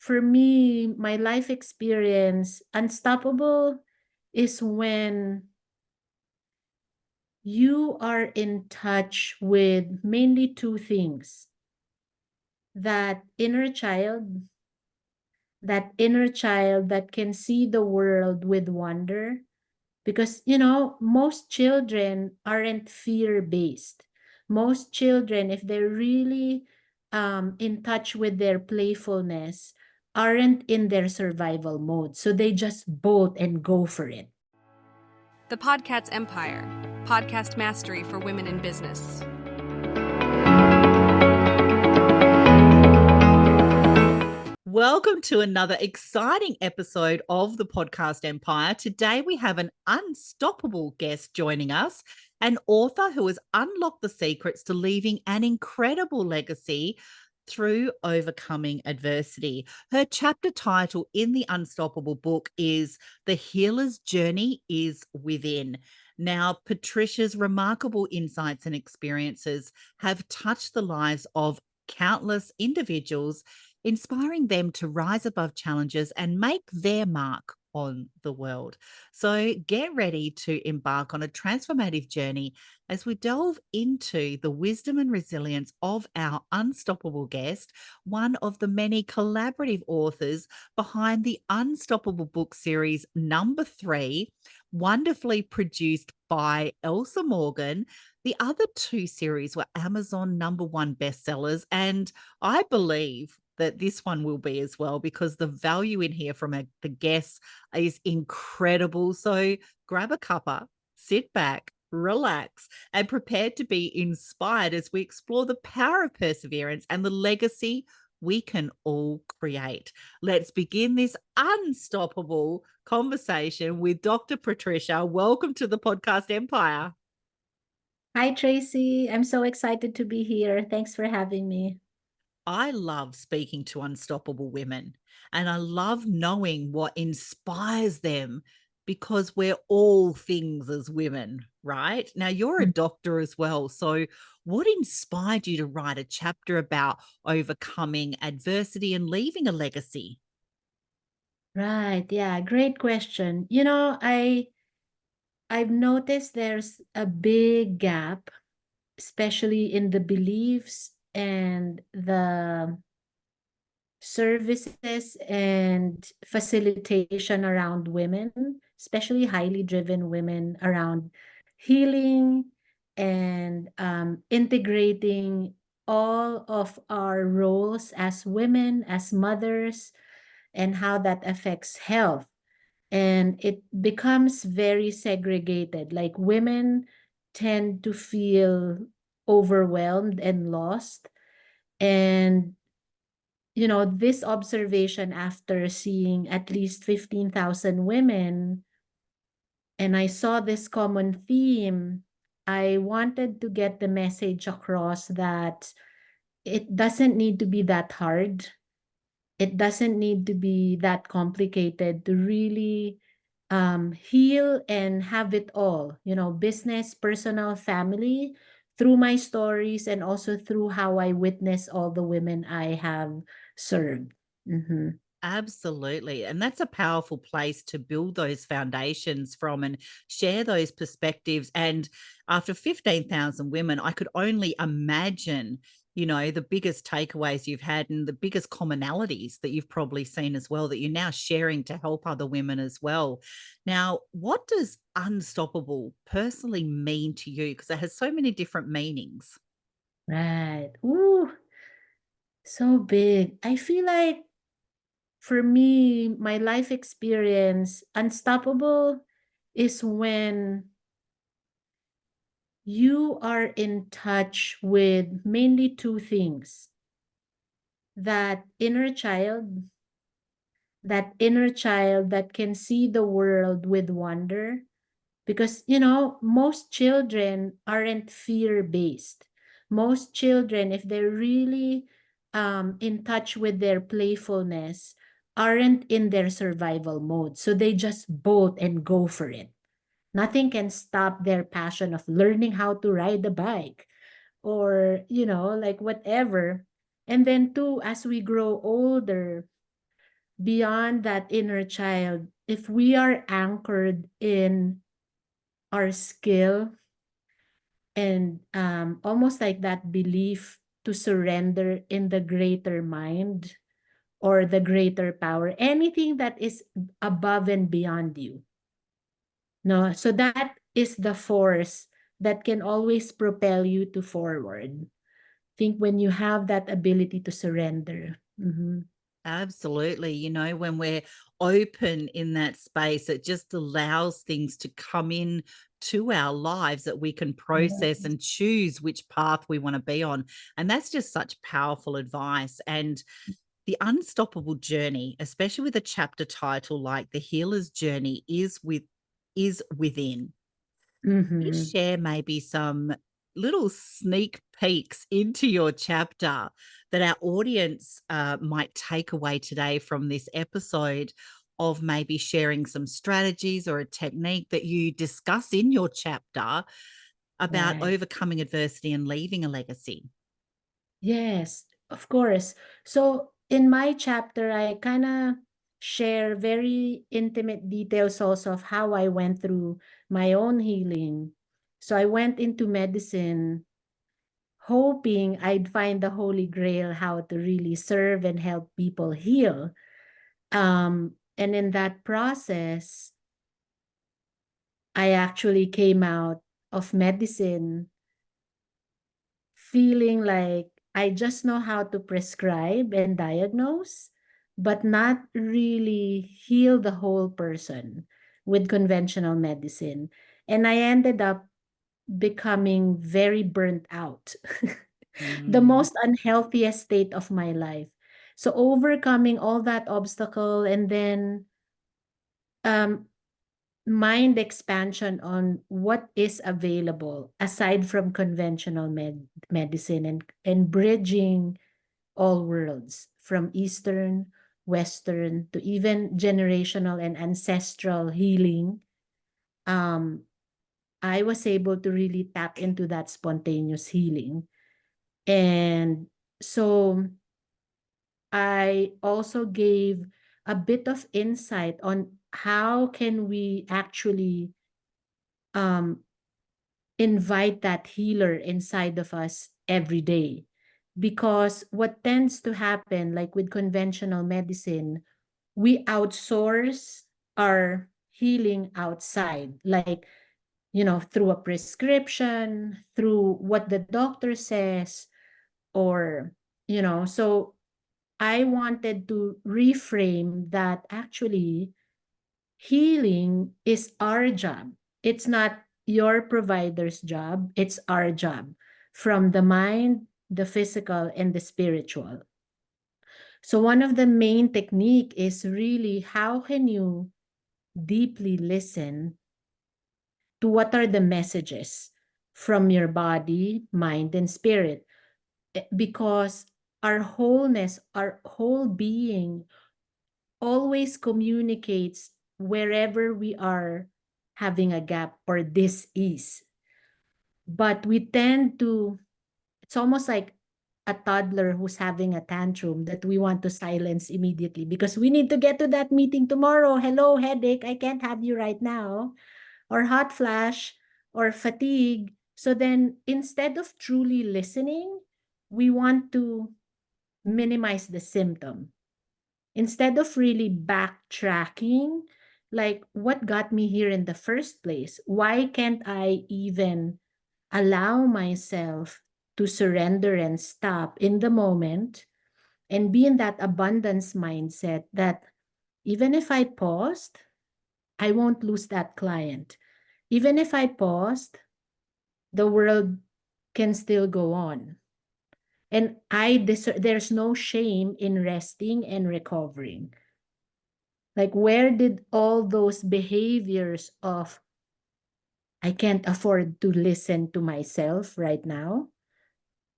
for me, my life experience, unstoppable is when you are in touch with mainly two things: that inner child, that can see the world with wonder. Because, most children aren't fear based. Most children, if they're really in touch with their playfulness, aren't in their survival mode. So they just bolt and go for it. The Podcast Empire, podcast mastery for women in business. Welcome to another exciting episode of the Podcast Empire. Today we have an unstoppable guest joining us, an author who has unlocked the secrets to leaving an incredible legacy through overcoming adversity. Her chapter title in the Unstoppable book is The Healer's Journey is Within. Now, Patricia's remarkable insights and experiences have touched the lives of countless individuals, inspiring them to rise above challenges and make their mark on the world. So get ready to embark on a transformative journey as we delve into the wisdom and resilience of our unstoppable guest, one of the many collaborative authors behind the Unstoppable book series number 3, wonderfully produced by Elsa Morgan. The other 2 series were Amazon #1 bestsellers, and I believe that this one will be as well, because the value in here from the guests is incredible. So grab a cuppa, sit back, relax, and prepare to be inspired as we explore the power of perseverance and the legacy we can all create. Let's begin this unstoppable conversation with Dr. Patricia. Welcome to the Podcast Empire. Hi, Tracey. I'm so excited to be here. Thanks for having me. I love speaking to unstoppable women, and I love knowing what inspires them, because we're all things as women, right? Now, you're a doctor as well. So, what inspired you to write a chapter about overcoming adversity and leaving a legacy? Right. Yeah. Great question. I've noticed there's a big gap, especially in the beliefs and the services and facilitation around women, especially highly driven women, around healing and integrating all of our roles as women, as mothers, and how that affects health. And it becomes very segregated. Like, women tend to feel overwhelmed and lost. And this observation, after seeing at least 15,000 women, and I saw this common theme, I wanted to get the message across that it doesn't need to be that hard. It doesn't need to be that complicated to really heal and have it all, business, personal, family, through my stories, and also through how I witness all the women I have served. Mm-hmm. Absolutely. And that's a powerful place to build those foundations from and share those perspectives. And after 15,000 women, I could only imagine, the biggest takeaways you've had and the biggest commonalities that you've probably seen as well, that you're now sharing to help other women as well. Now, what does unstoppable personally mean to you? Because it has so many different meanings. Right. Ooh, so big. I feel like, for me, my life experience, unstoppable is when you are in touch with mainly two things: that inner child, that can see the world with wonder. Because, most children aren't fear based. Most children, if they're really in touch with their playfulness, aren't in their survival mode. So they just bolt and go for it. Nothing can stop their passion of learning how to ride a bike, or, like, whatever. And then, two, as we grow older, beyond that inner child, if we are anchored in our skill and almost like that belief to surrender in the greater mind or the greater power, anything that is above and beyond you. No, so that is the force that can always propel you to forward. Think when you have that ability to surrender. Mhm. Absolutely. You know, when we're open in that space, it just allows things to come in to our lives that we can process Yes. and choose which path we want to be on. And that's just such powerful advice. And the unstoppable journey, especially with a chapter title like The Healer's Journey, is within. Can you Mhm. share maybe some little sneak peeks into your chapter that our audience might take away today from this episode of maybe sharing some strategies or a technique that you discuss in your chapter about Right. overcoming adversity and leaving a legacy? Yes, of course. So in my chapter, I kind of share very intimate details also of how I went through my own healing. So I went into medicine hoping I'd find the holy grail, how to really serve and help people heal. And in that process, I actually came out of medicine feeling like I just know how to prescribe and diagnose, but not really heal the whole person with conventional medicine. And I ended up becoming very burnt out, the Mm, most unhealthiest state of my life. So overcoming all that obstacle and then um, mind expansion on what is available aside from conventional medicine and bridging all worlds from Eastern, Western to even generational and ancestral healing. Um, I was able to really tap into that spontaneous healing. And so I also gave a bit of insight on how can we actually um, invite that healer inside of us every day. Because what tends to happen, like with conventional medicine, we outsource our healing outside, like, through a prescription, through what the doctor says, or, so I wanted to reframe that actually healing is our job. It's not your provider's job, it's our job from the mind, the physical, and the spiritual. So one of the main technique is really how can you deeply listen to what are the messages from your body, mind, and spirit. Because our wholeness, our whole being always communicates wherever we are having a gap or dis-ease. But we tend to, it's almost like a toddler who's having a tantrum that we want to silence immediately because we need to get to that meeting tomorrow. Hello, headache, I can't have you right now. Or hot flash or fatigue. So then instead of truly listening, we want to minimize the symptom instead of really backtracking, like what got me here in the first place? Why can't I even allow myself to surrender and stop in the moment and be in that abundance mindset that even if I paused, I won't lose that client. Even if I paused, the world can still go on. And there's no shame in resting and recovering. Like, where did all those behaviors of, I can't afford to listen to myself right now?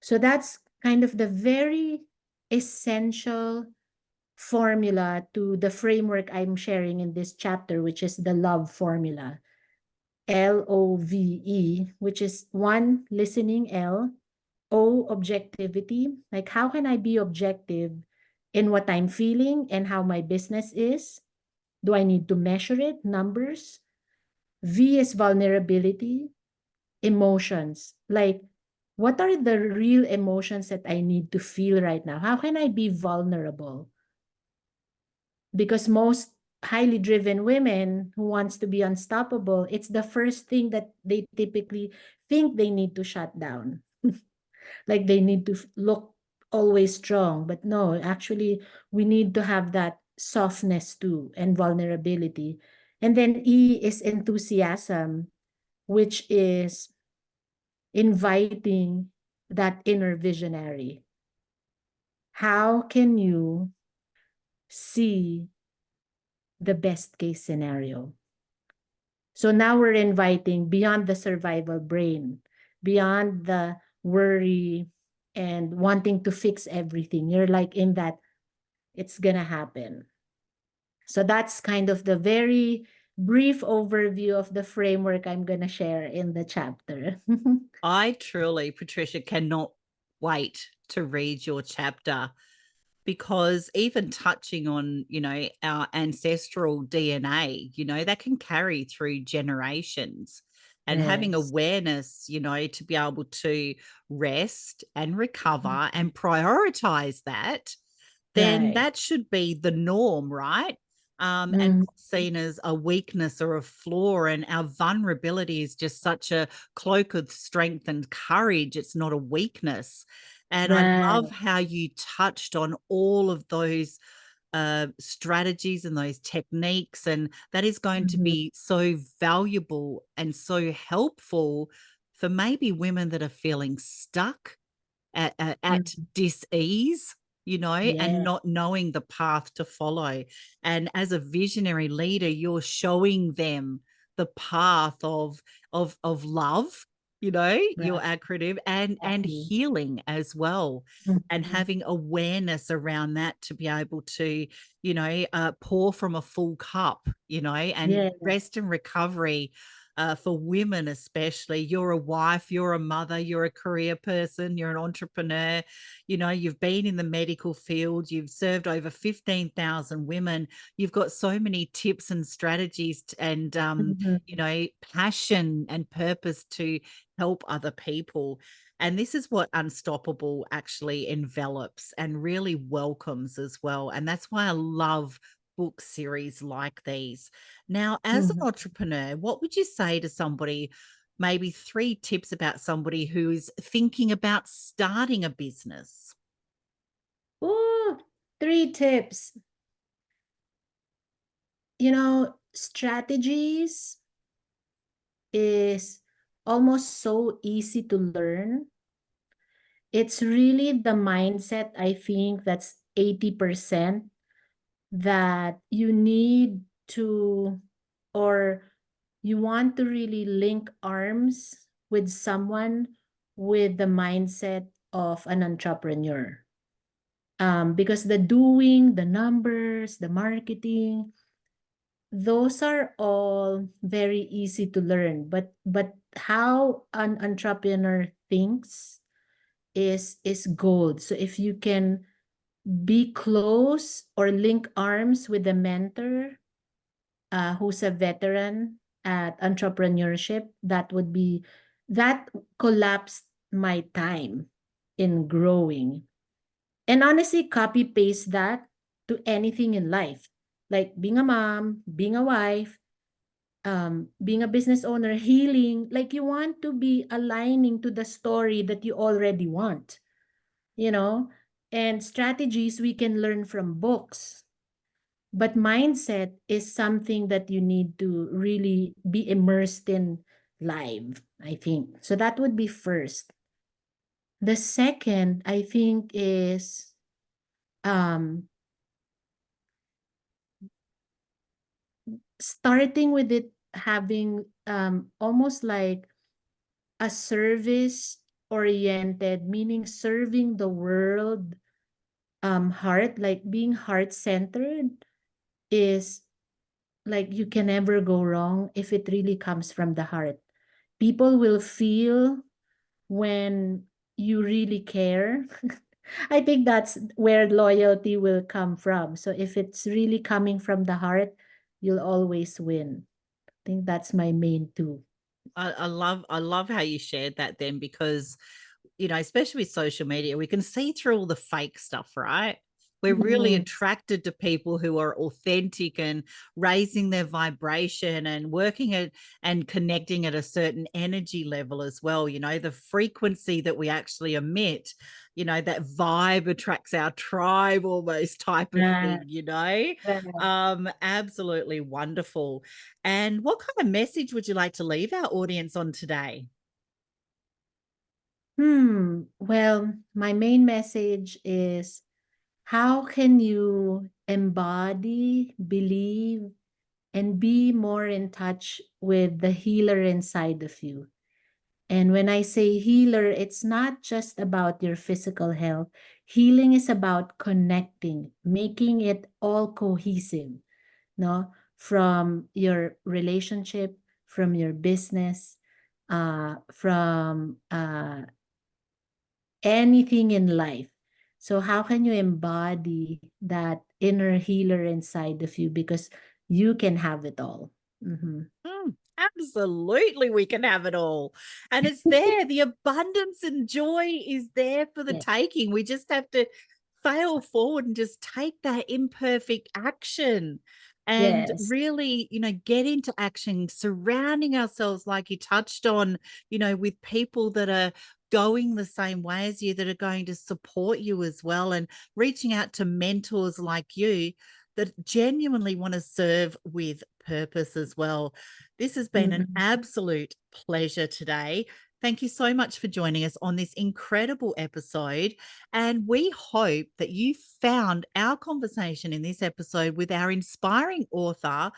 So that's kind of the very essential formula to the framework I'm sharing in this chapter, which is the love formula. LOVE, which is one, listening, L, O, objectivity. Like, how can I be objective in what I'm feeling and how my business is? Do I need to measure it? Numbers. V is vulnerability, emotions. Like, what are the real emotions that I need to feel right now? How can I be vulnerable? Because most highly driven women who wants to be unstoppable, it's the first thing that they typically think they need to shut down. Like they need to look always strong, but no, actually we need to have that softness too and vulnerability. And then E is enthusiasm, which is inviting that inner visionary. How can you see the best case scenario? So now we're inviting beyond the survival brain, beyond the worry and wanting to fix everything. You're like in that it's gonna happen. So that's kind of the very brief overview of the framework I'm gonna share in the chapter. I truly, Patricia, cannot wait to read your chapter, because even touching on, our ancestral DNA, that can carry through generations, and having Yes. awareness, to be able to rest and recover Mhm. and prioritize that, then Right. that should be the norm, right? And Mhm. not seen as a weakness or a flaw. And our vulnerability is just such a cloak of strength and courage. It's not a weakness. And I love Right. how you touched on all of those strategies and those techniques. And that is going to Mhm. be so valuable and so helpful for maybe women that are feeling stuck at Mhm. dis-ease, and Yeah. not knowing the path to follow. And as a visionary leader, you're showing them the path of love, your Right. acronym, and Exactly. healing as well, and Mhm. having awareness around that to be able to, pour from a full cup, and Yeah. rest and recovery. For women, especially, you're a wife, you're a mother, you're a career person, you're an entrepreneur, you've been in the medical field, you've served over 15,000 women, you've got so many tips and strategies and, Mhm. passion and purpose to help other people. And this is what Unstoppable actually envelops and really welcomes as well. And that's why I love book series like these. Now, as an Mhm. entrepreneur, what would you say to somebody, maybe 3 tips about somebody who is thinking about starting a business? Ooh, 3 tips. Strategies is almost so easy to learn. It's really the mindset, I think, that's 80% that you need to, or you want to really link arms with someone with the mindset of an entrepreneur. Because the doing, the numbers, the marketing, those are all very easy to learn. But how an entrepreneur thinks is gold. So if you can be close or link arms with a mentor who's a veteran at entrepreneurship, that collapsed my time in growing. And honestly, copy paste that to anything in life, like being a mom, being a wife, being a business owner, healing. Like you want to be aligning to the story that you already want, you know? And strategies we can learn from books. But mindset is something that you need to really be immersed in live, I think. So that would be first. The second, I think, is um, starting with it having almost like a service oriented, meaning serving the world heart, like being heart centered is like you can never go wrong if it really comes from the heart. People will feel when you really care. I think that's where loyalty will come from. So if it's really coming from the heart, you'll always win. I think that's my main two. I love how you shared that then, because especially with social media, we can see through all the fake stuff, right? We're really Mhm. attracted to people who are authentic and raising their vibration and working at and connecting at a certain energy level as well. The frequency that we actually emit, that vibe attracts our tribe almost type of Right, thing. right. Absolutely wonderful. And what kind of message would you like to leave our audience on today? Well, my main message is how can you embody, believe, and be more in touch with the healer inside of you? And when I say healer, it's not just about your physical health. Healing is about connecting, making it all cohesive, no? From your relationship, from your business, from anything in life. So how can you embody that inner healer inside of you? Because you can have it all. Mhm. Absolutely, we can have it all. And it's there. The abundance and joy is there for the Yeah. taking. We just have to fail forward and just take that imperfect action and Yes. really, get into action, surrounding ourselves, like you touched on, with people that are going the same way as you, that are going to support you as well, and reaching out to mentors like you that genuinely want to serve with purpose as well. This has been an Mhm. absolute pleasure today. Thank you so much for joining us on this incredible episode. And we hope that you found our conversation in this episode with our inspiring author.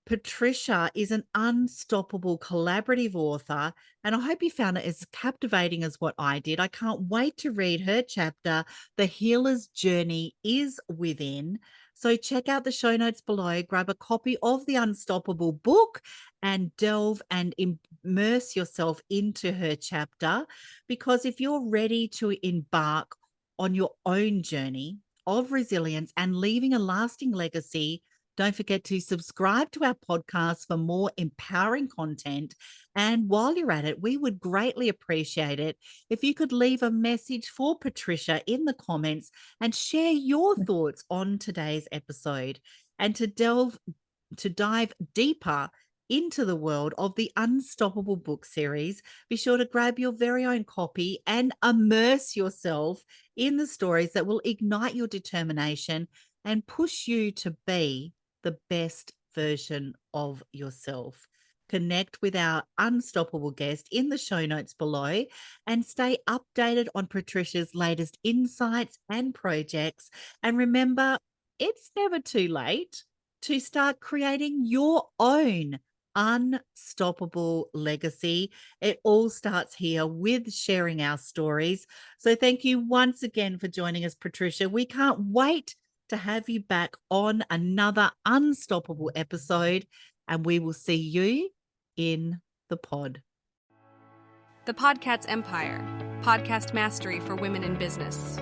Patricia is an unstoppable collaborative author, and I hope you found it as captivating as what I did. I can't wait to read her chapter, The Healer's Journey is Within. So check out the show notes below, grab a copy of the Unstoppable book, and delve and immerse yourself into her chapter. Because if you're ready to embark on your own journey of resilience and leaving a lasting legacy, don't forget to subscribe to our podcast for more empowering content. And while you're at it, we would greatly appreciate it if you could leave a message for Patricia in the comments and share your thoughts on today's episode. And to dive deeper into the world of the Unstoppable book series, be sure to grab your very own copy and immerse yourself in the stories that will ignite your determination and push you to be the best version of yourself. Connect with our unstoppable guest in the show notes below and stay updated on Patricia's latest insights and projects. And remember, it's never too late to start creating your own unstoppable legacy. It all starts here with sharing our stories. So thank you once again for joining us, Patricia. We can't wait to have you back on another unstoppable episode, and we will see you in the pod. The Podcast's Empire, podcast mastery for women in business.